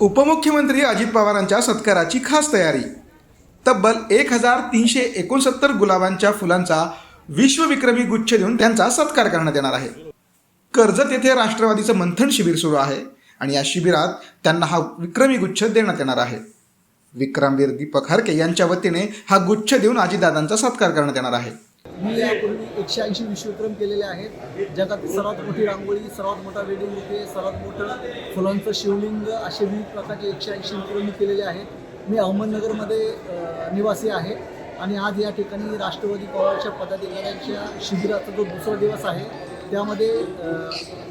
उपमुख्यमंत्री अजित पवारांच्या सत्काराची खास तयारी। तब्बल 1369 गुलाबांच्या फुलांचा विश्वविक्रमी गुच्छ देऊन त्यांचा सत्कार करण्यात येणार आहे। कर्जत येथे राष्ट्रवादीचं मंथन शिबिर सुरू आहे आणि या शिबिरात त्यांना हा विक्रमी गुच्छ देण्यात येणार आहे। विक्रमवीर दीपक हरके यांच्या वतीने हा गुच्छ देऊन अजितदादांचा सत्कार करण्यात येणार आहे। मी यापूर्वी 180 विश्वविक्रम केलेले आहेत। जगात सर्वात मोठी रांगोळी, सर्वात मोठा वेडिंग बुके, सर्वात मोठं फुलांचं शिवलिंग असे विविध प्रकारचे 180 विक्रम मी केलेले आहेत। मी अहमदनगरमध्ये निवासी आहे आणि आज या ठिकाणी राष्ट्रवादी पवारच्या पदाधिकाऱ्यांच्या शिबिराचा जो दुसरा दिवस आहे त्यामध्ये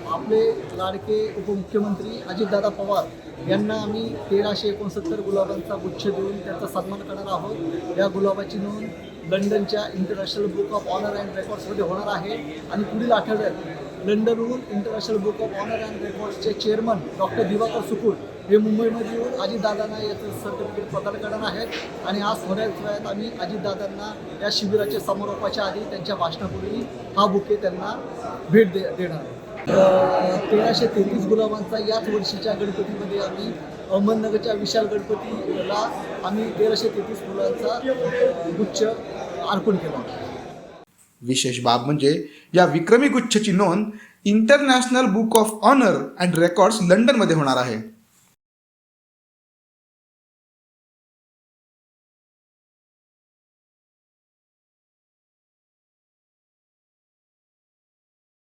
आपले लाडके उपमुख्यमंत्री अजितदादा पवार यांना आम्ही 1369 गुलाबांचा गुच्छ देऊन त्यांचा सन्मान करणार आहोत। या गुलाबाची नोंद लंडनच्या international book of honour and रेकॉर्ड्समध्ये होणार आहे आणि पुढील आठवड्यात लंडनहून international book of honour and रेकॉर्ड्सचे चेअरमन डॉक्टर दिवाकर सुकुळ हे मुंबईमध्ये येऊन अजितदादांना याचं सर्टिफिकेट प्रदान करणार आहेत आणि आज थोड्याच वेळात आम्ही अजितदादांना या शिबिराच्या समारोपाच्या आधी त्यांच्या भाषणापूर्वी हा बुके त्यांना भेट देणार आहे। 1333 गुलाबांचा याच वर्षीच्या गणपतीमध्ये आम्ही अहमदनगरच्या विशाल गणपतीला आम्ही 1333 फुलांचा गुच्छ अर्पण केला। विशेष बाब म्हणजे या विक्रमी गुच्छची नोंद international book of honour and records लंडनमध्ये होणार आहे।